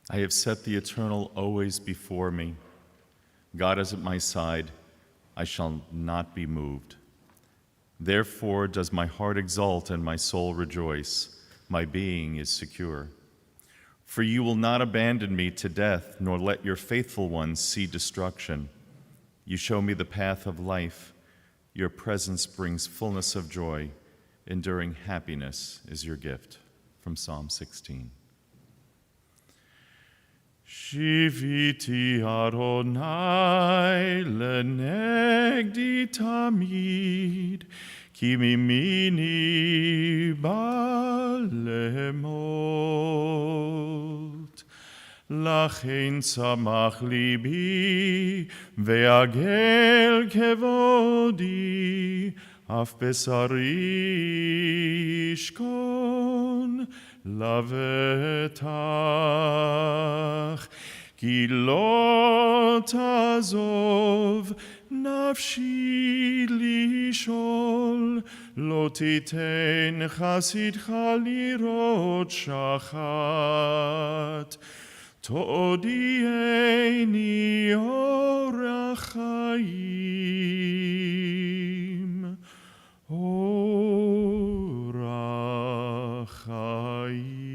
I have set the eternal always before me. God is at my side. I shall not be moved. Therefore does my heart exult and my soul rejoice. My being is secure. For you will not abandon me to death, nor let your faithful ones see destruction. You show me the path of life. Your presence brings fullness of joy. Enduring happiness is your gift. From Psalm 16. Shiviti Adonai lenegdi tamid, ki mimini balemot. Lachein tzamach libi, ve'agel kevodi, af besari yishkon lavetach. Ki lo tazov nafshi lishol, lo titen chasidcha lirot shachat. Todieni orach chaim, orach chaim.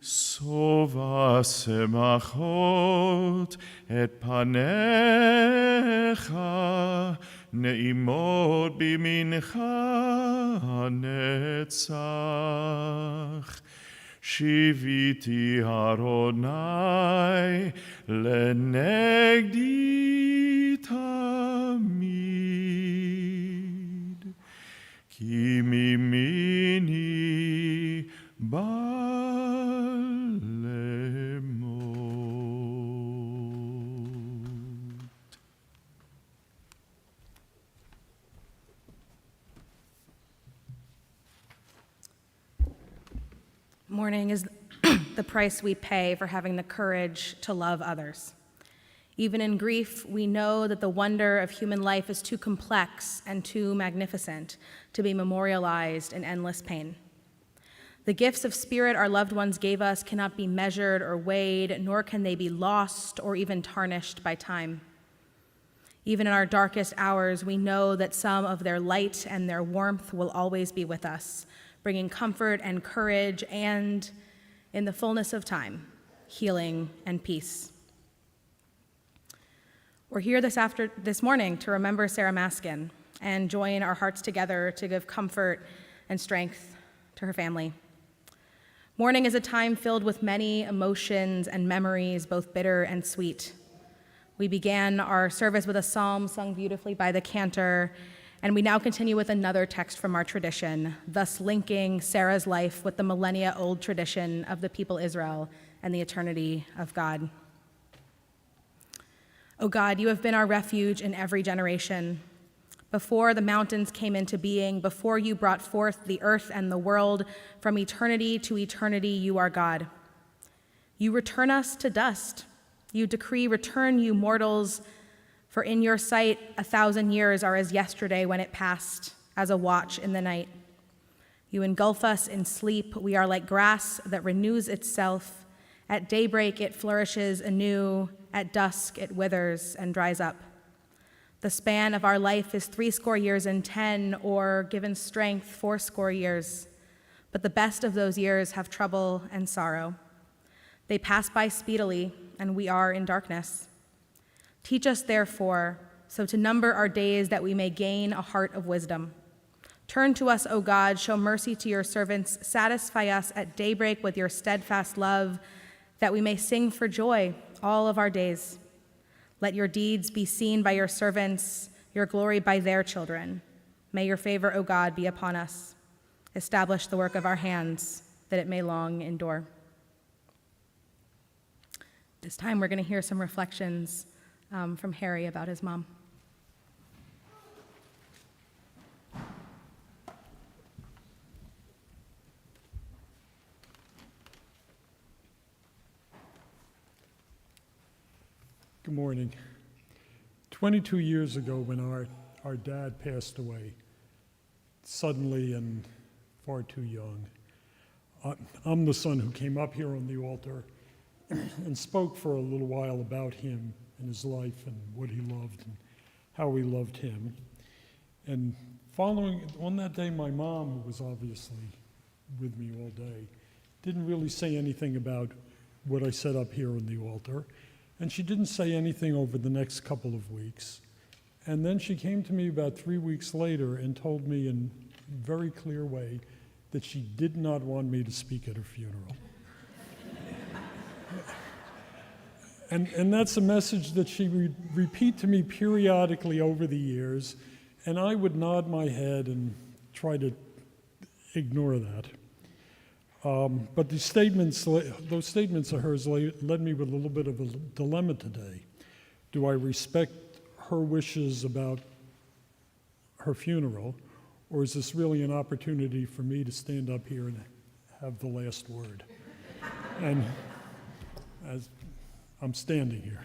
Sova semachot et panecha, neimot bimincha netzach. Shiviti Adonai lenegdi tamid, ki mimini balemot. Mourning is the price we pay for having the courage to love others. Even in grief, we know that the wonder of human life is too complex and too magnificent to be memorialized in endless pain. The gifts of spirit our loved ones gave us cannot be measured or weighed, nor can they be lost or even tarnished by time. Even in our darkest hours, we know that some of their light and their warmth will always be with us, bringing comfort and courage and, in the fullness of time, healing and peace. We're here this morning to remember Sara Maskin and join our hearts together to give comfort and strength to her family. Mourning is a time filled with many emotions and memories, both bitter and sweet. We began our service with a psalm sung beautifully by the cantor, and we now continue with another text from our tradition, thus linking Sara's life with the millennia-old tradition of the people Israel and the eternity of God. O God, you have been our refuge in every generation. Before the mountains came into being, before you brought forth the earth and the world, from eternity to eternity, you are God. You return us to dust. You decree, return you mortals, for in your sight 1,000 years are as yesterday when it passed, as a watch in the night. You engulf us in sleep. We are like grass that renews itself. At daybreak it flourishes anew. At dusk it withers and dries up. The span of our life is 80 years and 10, or given strength 80 years. But the best of those years have trouble and sorrow. They pass by speedily, and we are in darkness. Teach us, therefore, so to number our days that we may gain a heart of wisdom. Turn to us, O God, show mercy to your servants, satisfy us at daybreak with your steadfast love, that we may sing for joy all of our days. Let your deeds be seen by your servants, your glory by their children. May your favor, O God, be upon us. Establish the work of our hands, that it may long endure. This time we're going to hear some reflections from Harry about his mom. Good morning. 22 years ago, when our dad passed away, suddenly and far too young, I'm the son who came up here on the altar and spoke for a little while about him and his life and what he loved and how he loved him. And following, on that day, my mom, who was obviously with me all day, didn't really say anything about what I said up here on the altar. And she didn't say anything over the next couple of weeks. And then she came to me about 3 weeks later and told me in a very clear way that she did not want me to speak at her funeral. And that's a message that she would repeat to me periodically over the years, and I would nod my head and try to ignore that. But those statements of hers led me with a little bit of a dilemma today. Do I respect her wishes about her funeral, or is this really an opportunity for me to stand up here and have the last word? And as I'm standing here.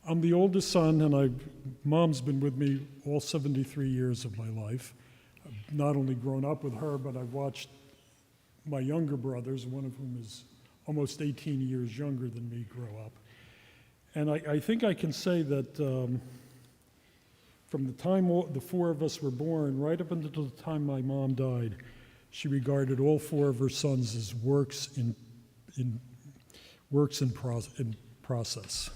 I'm the oldest son, and Mom's been with me all 73 years of my life. I've not only grown up with her, but I've watched my younger brothers, one of whom is almost 18 years younger than me, grow up. And I think I can say that from the time the four of us were born, right up until the time my mom died, she regarded all four of her sons as works in process.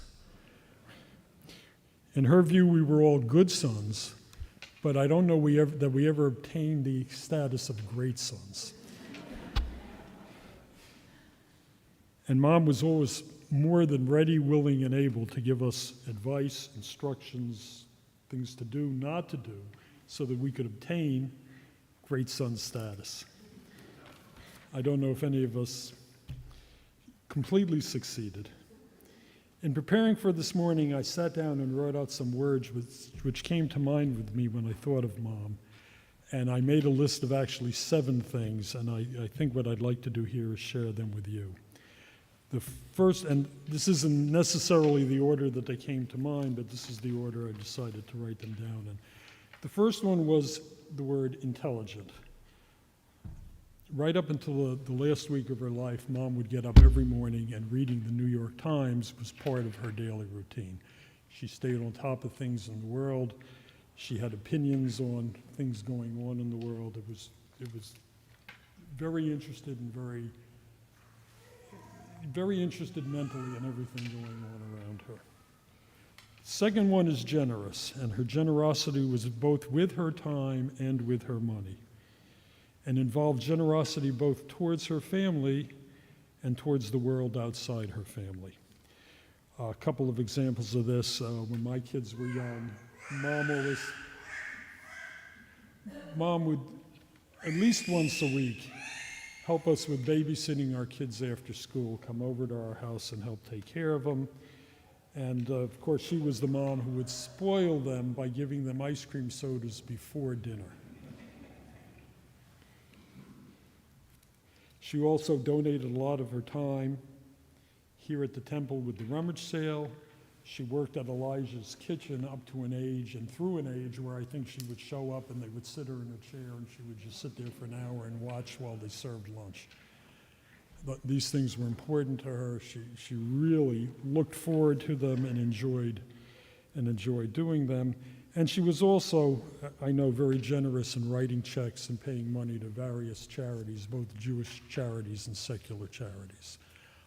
In her view, we were all good sons, but I don't know that we ever obtained the status of great sons. And Mom was always more than ready, willing, and able to give us advice, instructions, things to do, not to do, so that we could obtain great son status. I don't know if any of us completely succeeded. In preparing for this morning, I sat down and wrote out some words which came to mind with me when I thought of Mom. And I made a list of actually 7 things, and I think what I'd like to do here is share them with you. The first, and this isn't necessarily the order that they came to mind, but this is the order I decided to write them down in. The first one was the word intelligent. Right up until the last week of her life, Mom would get up every morning, and reading the New York Times was part of her daily routine. She stayed on top of things in the world. She had opinions on things going on in the world. It was very interested and very interested mentally in everything going on around her. Second one is generous, and her generosity was both with her time and with her money, and involved generosity both towards her family and towards the world outside her family. A couple of examples of this, when my kids were young, Mom would, at least once a week, help us with babysitting our kids after school, come over to our house and help take care of them. And of course, she was the mom who would spoil them by giving them ice cream sodas before dinner. She also donated a lot of her time here at the temple with the rummage sale. She worked at Elijah's kitchen up to an age and through an age where I think she would show up and they would sit her in a chair and she would just sit there for an hour and watch while they served lunch. But these things were important to her. She really looked forward to them and enjoyed doing them. And she was also, I know, very generous in writing checks and paying money to various charities, both Jewish charities and secular charities.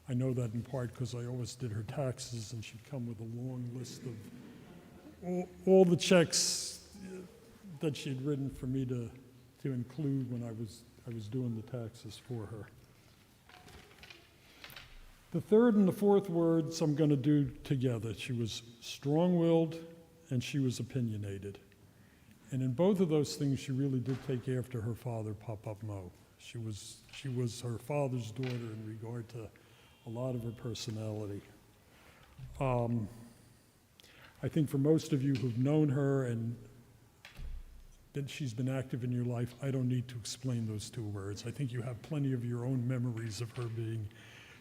I know that in part because I always did her taxes, and she'd come with a long list of all the checks that she'd written for me to include when I was doing the taxes for her. The third and the fourth words I'm going to do together. She was strong-willed and she was opinionated. And in both of those things, she really did take after her father, Pop-Up Mo. She was her father's daughter in regard to a lot of her personality. I think for most of you who've known her and she's been active in your life, I don't need to explain those 2 words. I think you have plenty of your own memories of her being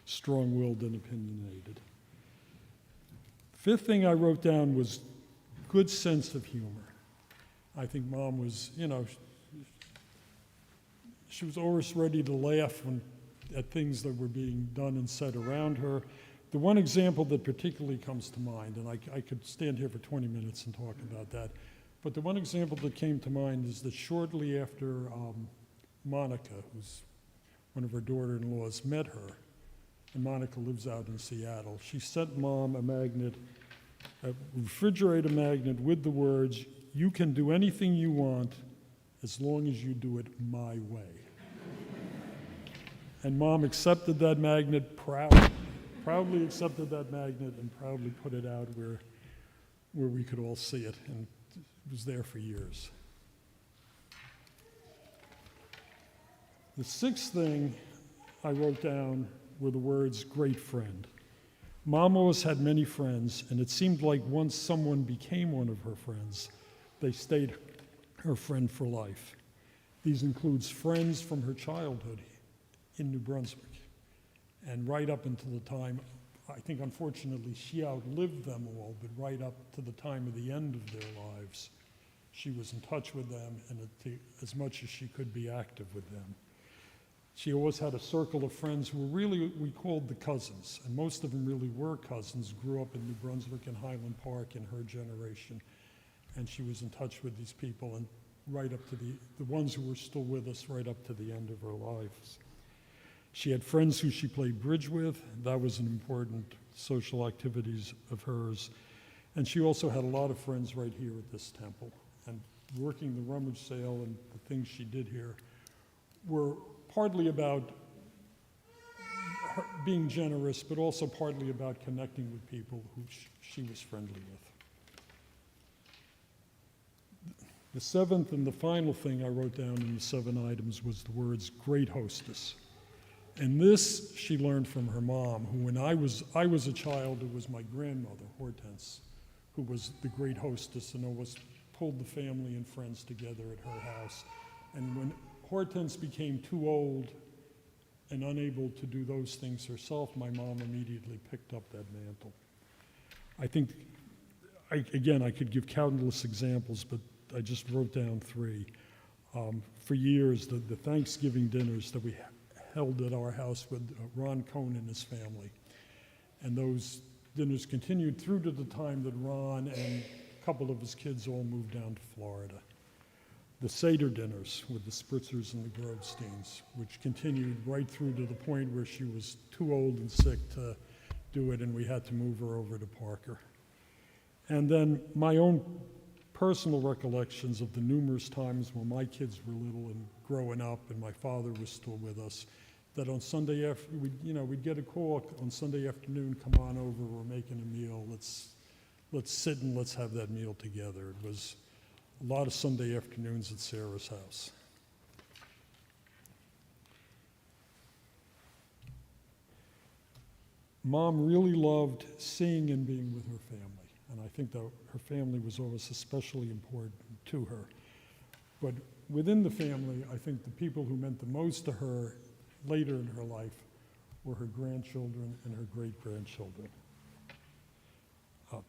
strong-willed and opinionated. Fifth thing I wrote down was good sense of humor. I think Mom was, she was always ready to laugh at things that were being done and said around her. The one example that particularly comes to mind, and I could stand here for 20 minutes and talk about that, but the one example that came to mind is that shortly after Monica, who's one of her daughter-in-laws, met her, and Monica lives out in Seattle, she sent Mom a magnet, a refrigerator magnet with the words, "You can do anything you want as long as you do it my way." And Mom accepted that magnet, proudly accepted that magnet, and proudly put it out where we could all see it, and it was there for years. The sixth thing I wrote down were the words, "great friend." Mom always had many friends, and it seemed like once someone became one of her friends, they stayed her friend for life. These includes friends from her childhood in New Brunswick, and right up until the time, I think unfortunately she outlived them all, but right up to the time of the end of their lives, she was in touch with them, and as much as she could be active with them. She always had a circle of friends who were really, we called the cousins, and most of them really were cousins, grew up in New Brunswick and Highland Park in her generation, and she was in touch with these people, and right up to the ones who were still with us right up to the end of her lives. She had friends who she played bridge with. That was an important social activities of hers. And she also had a lot of friends right here at this temple. And working the rummage sale and the things she did here were partly about her being generous, but also partly about connecting with people who she was friendly with. The seventh and the final thing I wrote down in the 7 items was the words, "great hostess." And this she learned from her mom, who when I was a child, it was my grandmother, Hortense, who was the great hostess and always pulled the family and friends together at her house. And when Hortense became too old and unable to do those things herself, my mom immediately picked up that mantle. I think, again, I could give countless examples, but I just wrote down 3. For years, the Thanksgiving dinners that we held at our house with Ron Cohn and his family. And those dinners continued through to the time that Ron and a couple of his kids all moved down to Florida. The Seder dinners with the Spritzers and the Grovesteins, which continued right through to the point where she was too old and sick to do it, and we had to move her over to Parker. And then my own personal recollections of the numerous times when my kids were little and growing up and my father was still with us, that on Sunday we'd get a call on Sunday afternoon, "come on over, we're making a meal, let's sit and let's have that meal together." It was a lot of Sunday afternoons at Sarah's house. Mom really loved seeing and being with her family, and I think that her family was always especially important to her. But within the family, I think the people who meant the most to her later in her life were her grandchildren and her great-grandchildren.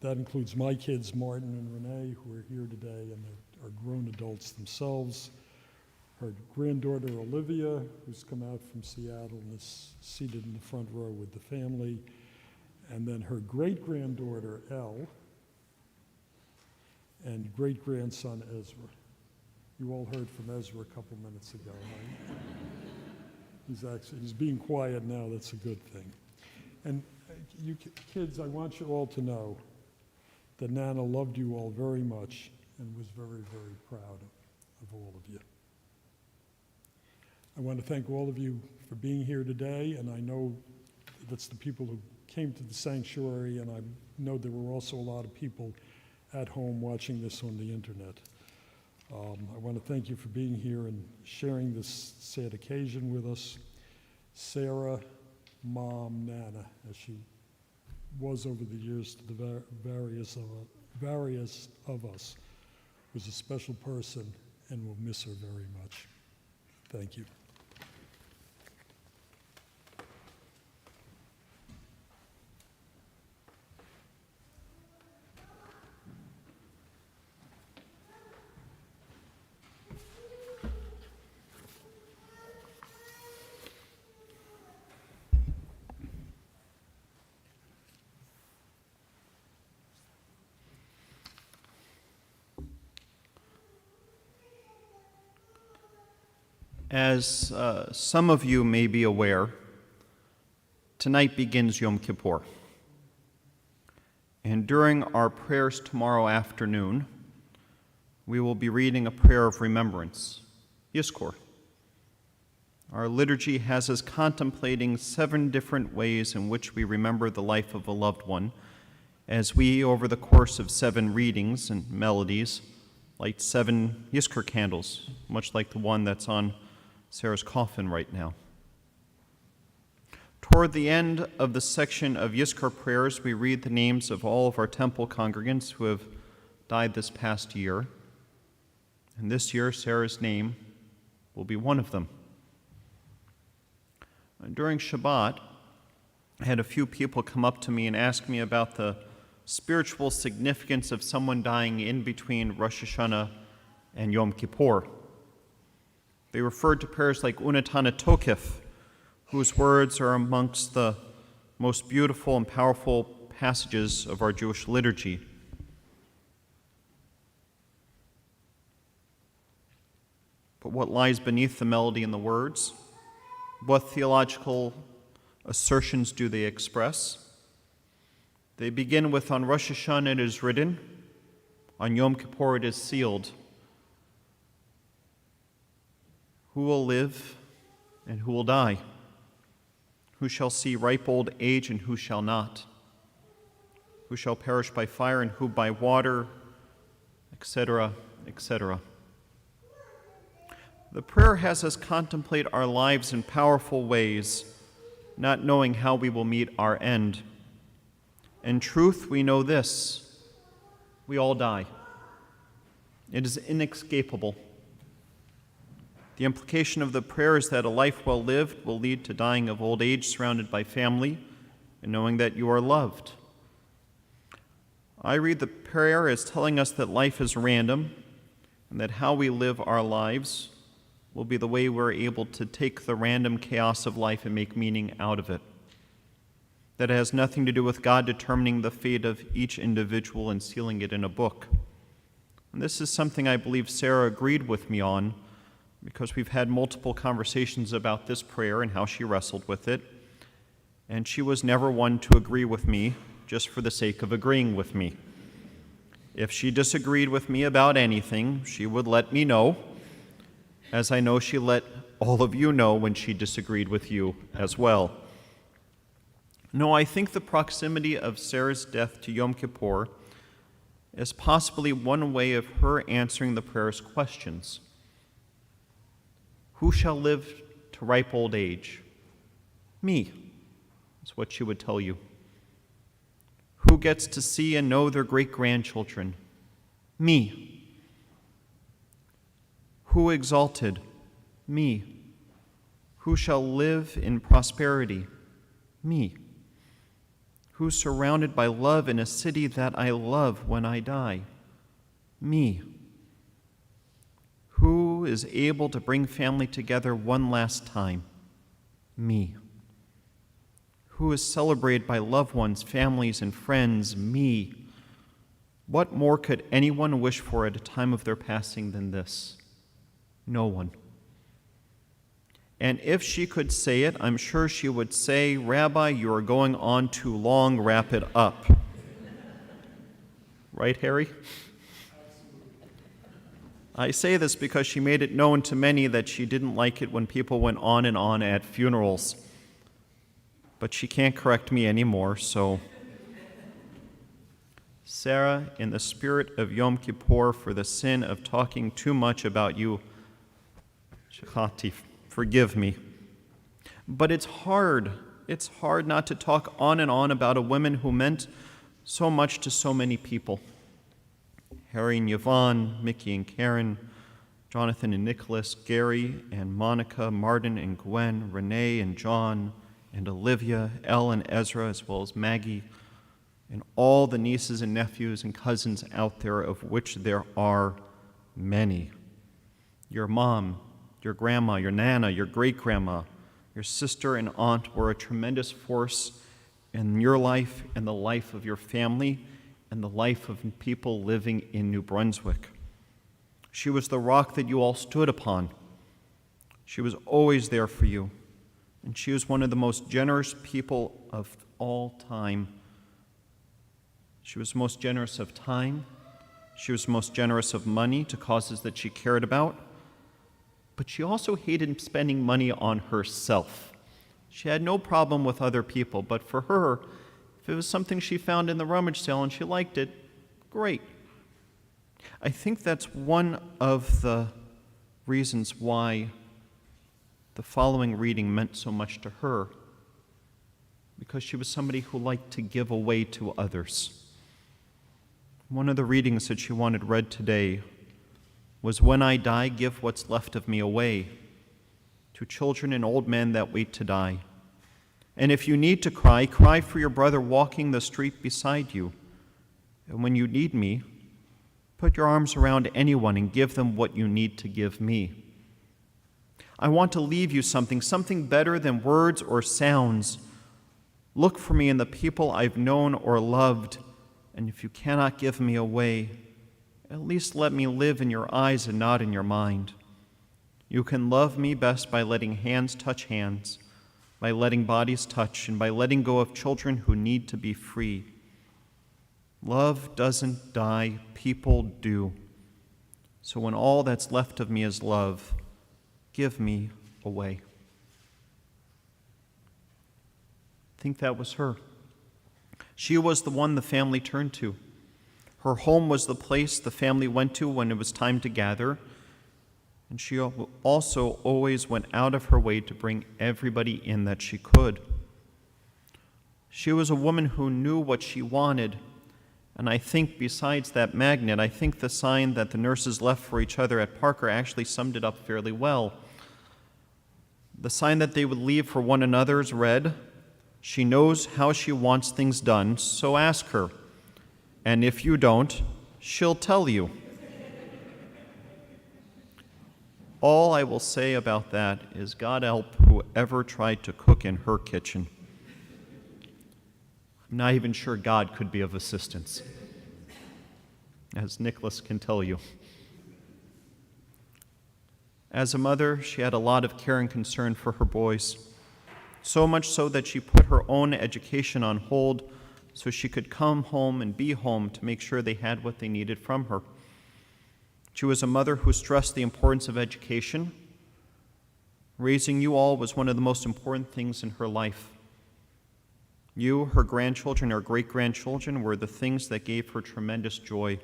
That includes my kids, Martin and Renee, who are here today and are grown adults themselves. Her granddaughter, Olivia, who's come out from Seattle and is seated in the front row with the family. And then her great-granddaughter, Elle, and great-grandson, Ezra. You all heard from Ezra a couple minutes ago, right? He's being quiet now. That's a good thing. And you kids, I want you all to know that Nana loved you all very much and was very, very proud of all of you. I want to thank all of you for being here today, and I know that's the people who came to the sanctuary, and I know there were also a lot of people at home watching this on the internet. I want to thank you for being here and sharing this sad occasion with us. Sara, Mom, Nana, as she was over the years to the various of us, was a special person, and we'll miss her very much. Thank you. As some of you may be aware, tonight begins Yom Kippur. And during our prayers tomorrow afternoon, we will be reading a prayer of remembrance, Yizkor. Our liturgy has us contemplating 7 different ways in which we remember the life of a loved one, as we, over the course of 7 readings and melodies, light 7 Yizkor candles, much like the one that's on Sarah's coffin right now. Toward the end of the section of Yizkor prayers, we read the names of all of our temple congregants who have died this past year. And this year, Sarah's name will be one of them. During Shabbat, I had a few people come up to me and ask me about the spiritual significance of someone dying in between Rosh Hashanah and Yom Kippur. They referred to prayers like Unatana Tokef, whose words are amongst the most beautiful and powerful passages of our Jewish liturgy. But what lies beneath the melody and the words? What theological assertions do they express? They begin with, on Rosh Hashanah it is written, on Yom Kippur it is sealed. Who will live and who will die? Who shall see ripe old age and who shall not? Who shall perish by fire and who by water, etc., etc. The prayer has us contemplate our lives in powerful ways, not knowing how we will meet our end. In truth, we know this: we all die. It is inescapable. The implication of the prayer is that a life well lived will lead to dying of old age surrounded by family and knowing that you are loved. I read the prayer as telling us that life is random and that how we live our lives will be the way we're able to take the random chaos of life and make meaning out of it. That it has nothing to do with God determining the fate of each individual and sealing it in a book. And this is something I believe Sara agreed with me on, because we've had multiple conversations about this prayer and how she wrestled with it, and she was never one to agree with me just for the sake of agreeing with me. If she disagreed with me about anything, she would let me know, as I know she let all of you know when she disagreed with you as well. No, I think the proximity of Sarah's death to Yom Kippur is possibly one way of her answering the prayer's questions. Who shall live to ripe old age? Me, is what she would tell you. Who gets to see and know their great-grandchildren? Me. Who exalted? Me. Who shall live in prosperity? Me. Who's surrounded by love in a city that I love when I die? Me. Who is able to bring family together one last time? Me. Who is celebrated by loved ones, families, and friends? Me. What more could anyone wish for at a time of their passing than this? No one. And if she could say it, I'm sure she would say, "Rabbi, you are going on too long, wrap it up." Right, Harry? I say this because she made it known to many that she didn't like it when people went on and on at funerals. But she can't correct me anymore, so. Sara, in the spirit of Yom Kippur, for the sin of talking too much about you, Shechati, forgive me. But it's hard. It's hard not to talk on and on about a woman who meant so much to so many people. Harry and Yvonne, Mickey and Karen, Jonathan and Nicholas, Gary and Monica, Martin and Gwen, Renee and John, and Olivia, Elle and Ezra, as well as Maggie, and all the nieces and nephews and cousins out there, of which there are many. Your mom, your grandma, your nana, your great-grandma, your sister and aunt were a tremendous force in your life and the life of your family and the life of people living in New Brunswick. She was the rock that you all stood upon. She was always there for you, and she was one of the most generous people of all time. She was most generous of time. She was most generous of money to causes that she cared about. But she also hated spending money on herself. She had no problem with other people, but for her, if it was something she found in the rummage sale and she liked it, great. I think that's one of the reasons why the following reading meant so much to her, because she was somebody who liked to give away to others. One of the readings that she wanted read today was, "When I die, give what's left of me away to children and old men that wait to die. And if you need to cry, cry for your brother walking the street beside you. And when you need me, put your arms around anyone and give them what you need to give me. I want to leave you something better than words or sounds. Look for me in the people I've known or loved, and if you cannot give me away, at least let me live in your eyes and not in your mind. You can love me best by letting hands touch hands, by letting bodies touch, and by letting go of children who need to be free. Love doesn't die, people do. So when all that's left of me is love, give me away." I think that was her. She was the one the family turned to. Her home was the place the family went to when it was time to gather, and she also always went out of her way to bring everybody in that she could. She was a woman who knew what she wanted, and I think besides that magnet, I think the sign that the nurses left for each other at Parker actually summed it up fairly well. The sign that they would leave for one another's read, "She knows how she wants things done, so ask her. And if you don't, she'll tell you." All I will say about that is God help whoever tried to cook in her kitchen. I'm not even sure God could be of assistance, as Nicholas can tell you. As a mother, she had a lot of care and concern for her boys, so much so that she put her own education on hold so she could come home and be home to make sure they had what they needed from her. She was a mother who stressed the importance of education. Raising you all was one of the most important things in her life. You, her grandchildren, or great-grandchildren were the things that gave her tremendous joy.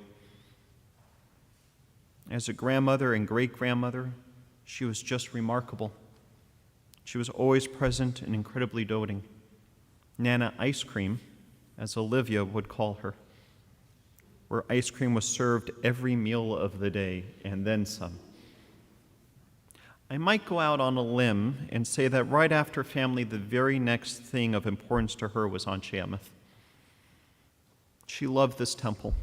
As a grandmother and great-grandmother, she was just remarkable. She was always present and incredibly doting. Nana Ice Cream, as Olivia would call her, where ice cream was served every meal of the day and then some. I might go out on a limb and say that right after family, the very next thing of importance to her was Aunt Shamuth. She loved this temple.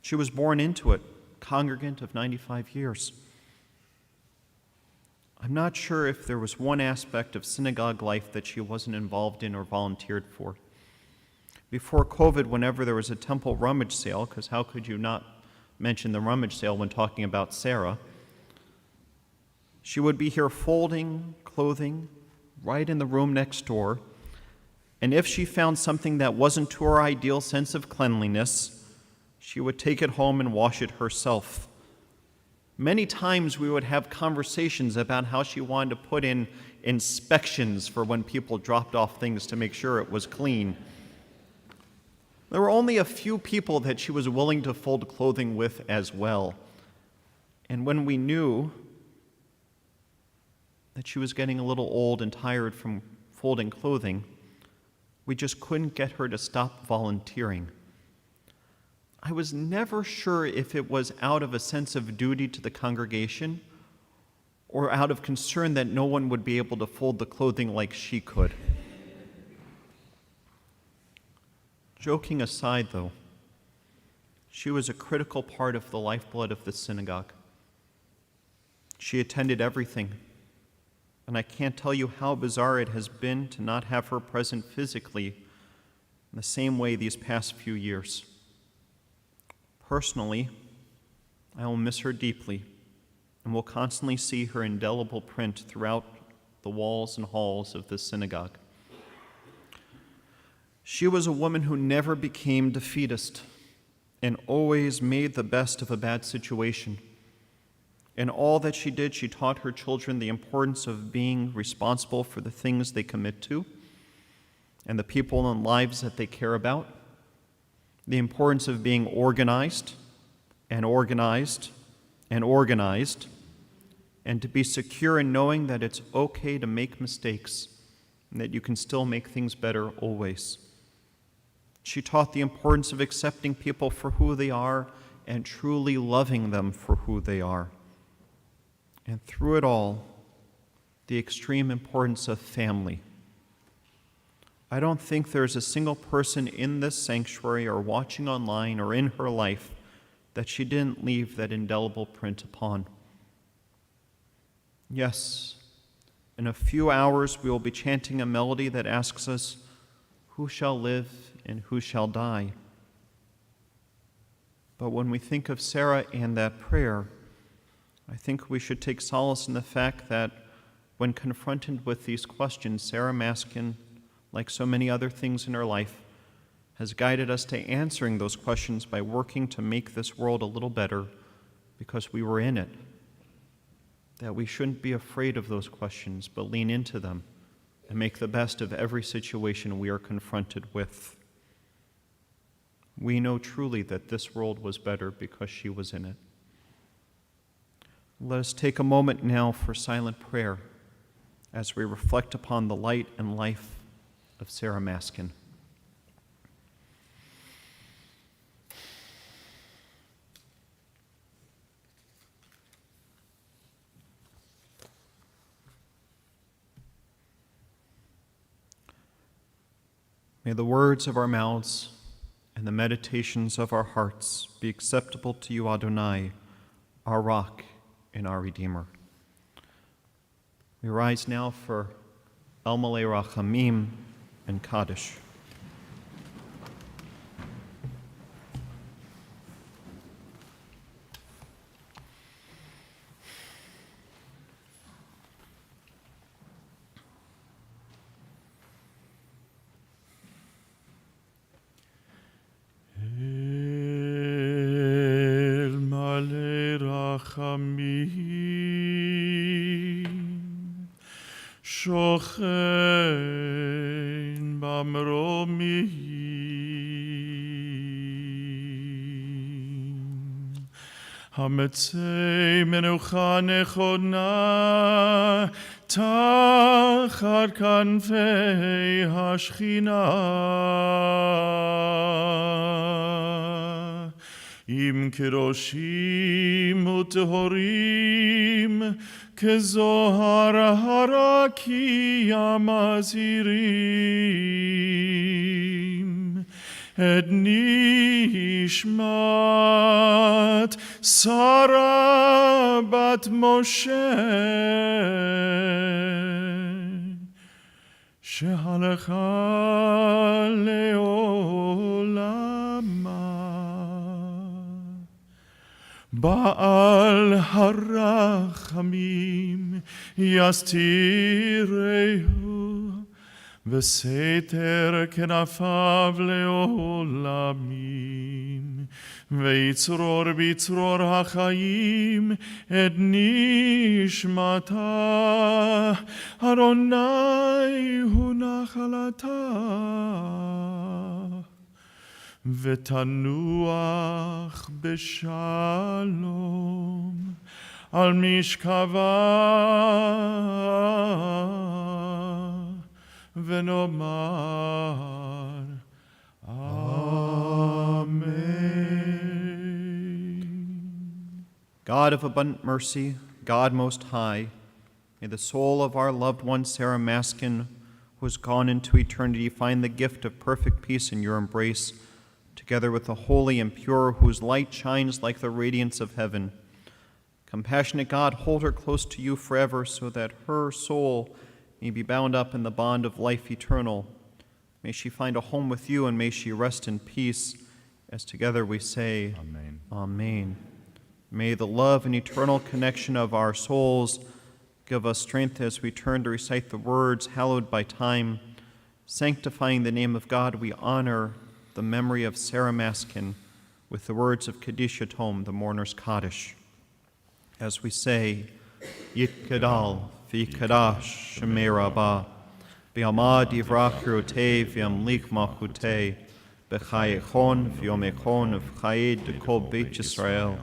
She was born into it, congregant of 95 years. I'm not sure if there was one aspect of synagogue life that she wasn't involved in or volunteered for. Before COVID, whenever there was a temple rummage sale, because how could you not mention the rummage sale when talking about Sara, she would be here folding clothing right in the room next door, and if she found something that wasn't to her ideal sense of cleanliness, she would take it home and wash it herself. Many times we would have conversations about how she wanted to put in inspections for when people dropped off things to make sure it was clean. There were only a few people that she was willing to fold clothing with as well. And when we knew that she was getting a little old and tired from folding clothing, we just couldn't get her to stop volunteering. I was never sure if it was out of a sense of duty to the congregation or out of concern that no one would be able to fold the clothing like she could. Joking aside, though, she was a critical part of the lifeblood of the synagogue. She attended everything, and I can't tell you how bizarre it has been to not have her present physically in the same way these past few years. Personally, I will miss her deeply, and will constantly see her indelible print throughout the walls and halls of this synagogue. She was a woman who never became defeatist and always made the best of a bad situation. In all that she did, she taught her children the importance of being responsible for the things they commit to and the people and lives that they care about, the importance of being organized and organized and organized, and to be secure in knowing that it's okay to make mistakes and that you can still make things better always. She taught the importance of accepting people for who they are and truly loving them for who they are. And through it all, the extreme importance of family. I don't think there's a single person in this sanctuary or watching online or in her life that she didn't leave that indelible print upon. Yes, in a few hours we will be chanting a melody that asks us, who shall live and who shall die? But when we think of Sara and that prayer, I think we should take solace in the fact that when confronted with these questions, Sara Maskin, like so many other things in her life, has guided us to answering those questions by working to make this world a little better because we were in it. That we shouldn't be afraid of those questions, but lean into them and make the best of every situation we are confronted with. We know truly that this world was better because she was in it. Let us take a moment now for silent prayer as we reflect upon the light and life of Sara Maskin. May the words of our mouths and the meditations of our hearts be acceptable to you, Adonai, our rock and our Redeemer. We rise now for El Malei Rachamim and Kaddish. El Malei Rachamim Shochen Bamromim Hametzei Menucha Nechona Tachat Kanfei Hashchina Im Keroshim Utehorim Kezohar Haraki Amazirim Et Nishmat Sara Bat Moshe Shehalcha Leolama Baal harachamim yastirehu v'seter kenafav leolamim v'yitzror b'yitzror hachayim et nishmata Adonai hu nachalata ותנוח בשלום על משכבה ונאמר Amen. God of abundant mercy, God most high, may the soul of our loved one Sara Maskin, who has gone into eternity, find the gift of perfect peace in your embrace, together with the holy and pure, whose light shines like the radiance of heaven. Compassionate God, hold her close to you forever, so that her soul may be bound up in the bond of life eternal. May she find a home with you, and may she rest in peace, as together we say, Amen. Amen. May the love and eternal connection of our souls give us strength as we turn to recite the words hallowed by time. Sanctifying the name of God, we honor the memory of Sara Maskin with the words of Kaddish Yatom, the mourner's Kaddish. As we say, Yit Kadal, Vi Kadash, Shemei Rabbah, Bi'amad Yivrach Rotei, V'yamlik Machutei, B'chayechon, V'yomechon, V'chayed de Kol Beit Yisrael,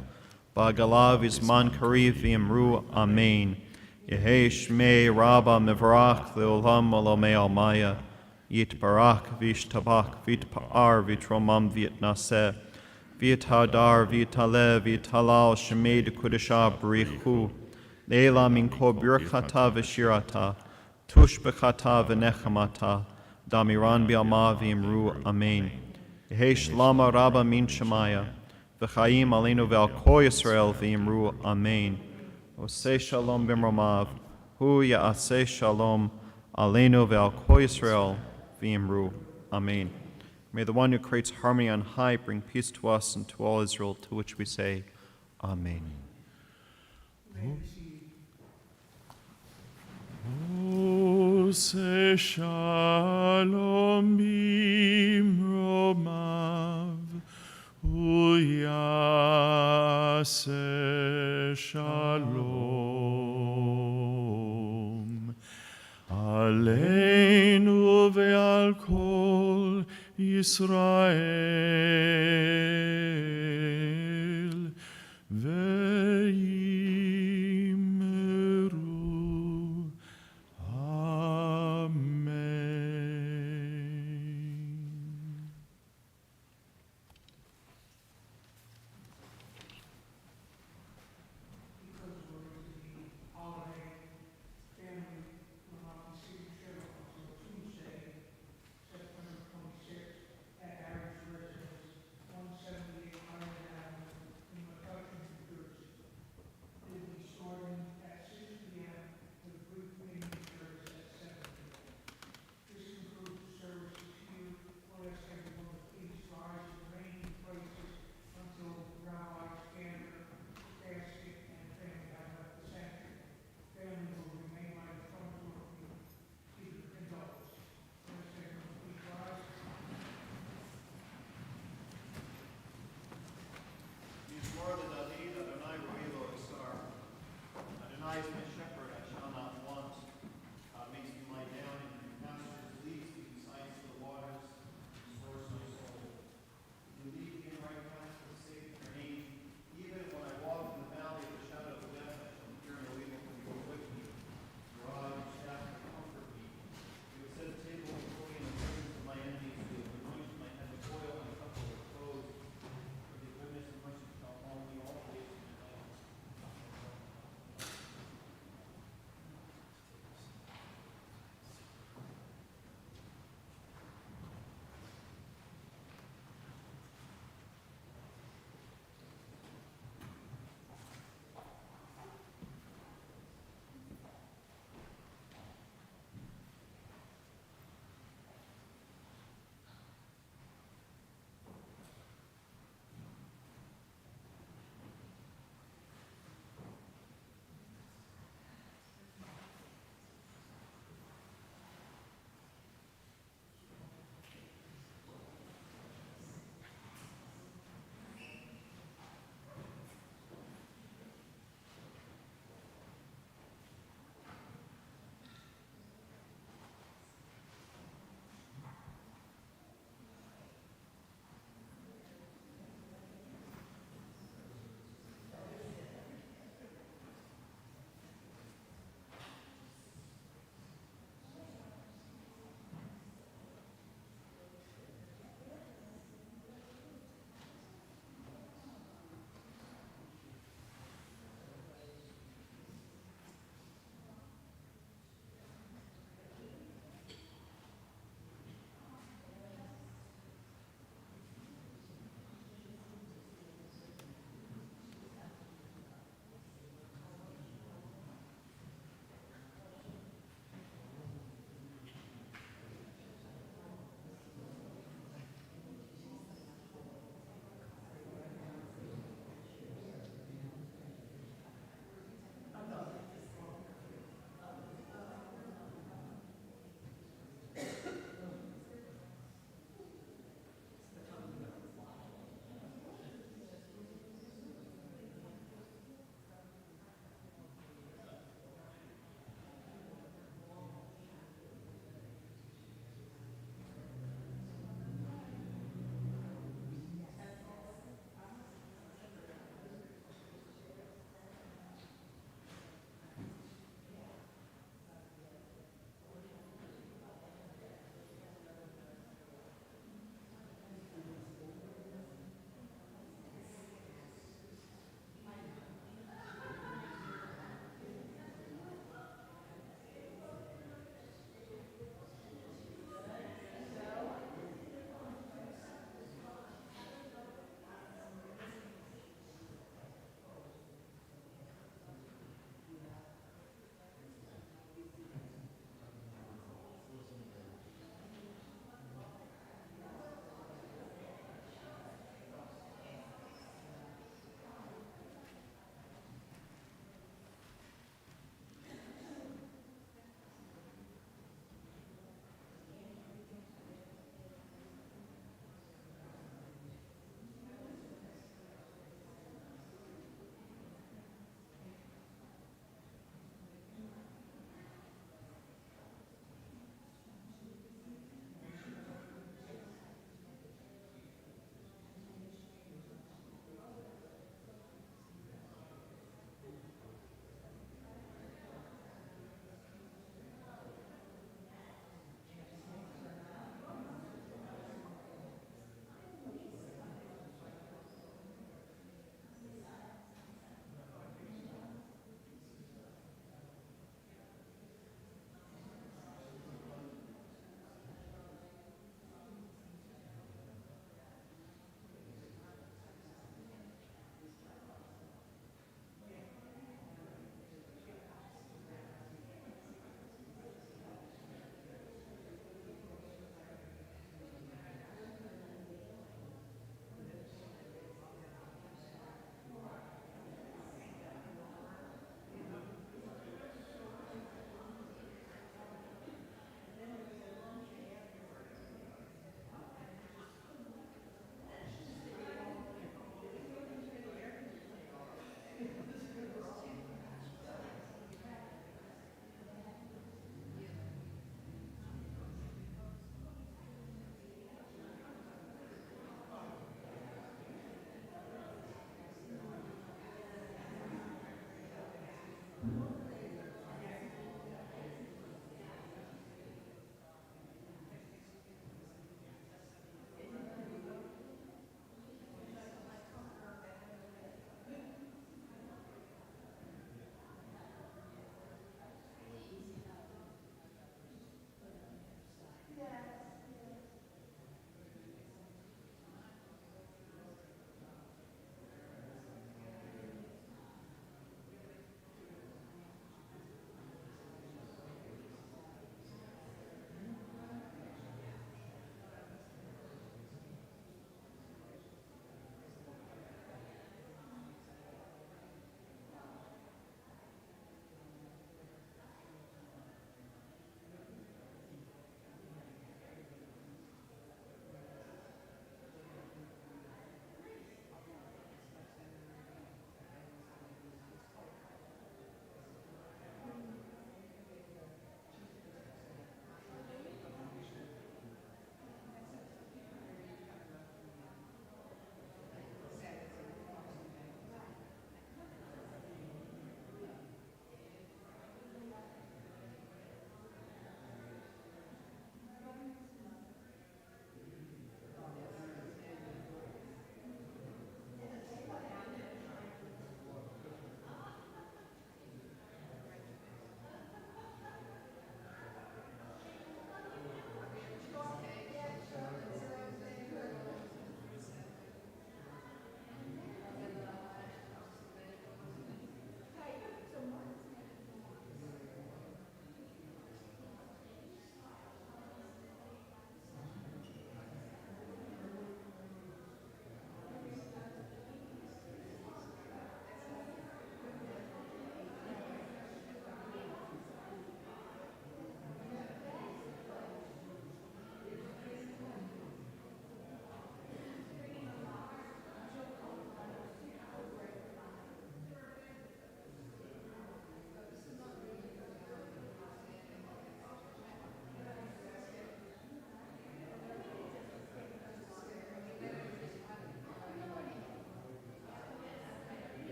Ba'galav Izman Kariv V'yamru, Amen. Yehei Shmei Rabbah Mevarach Le'olam Olamei Almaya, Yit Barak V'ishtabach V'itpa'ar V'tromam V'yitnaseh, V'yitadar V'yitaleh V'yitalal Shemei de Kudesha B'richu, Leila Min Ko Birchata V'shirata, Tush B'chata V'nechamata, Damiran B'alma V'imru, Amen. Yehei Shlama Rabbah Min Shemaya, V'chaim Aleinu V'al Kol Yisrael V'imru, Amen. Oseh Shalom B'mromav, Hu Ya'aseh Shalom, Aleinu V'al Kol Yisrael V'imru, Amen. May the one who creates harmony on high bring peace to us and to all Israel, to which we say, Amen. Oseh Shalom B'mromav, Hu Ya'aseh Shalom, Aleinu ve'al kol Yisrael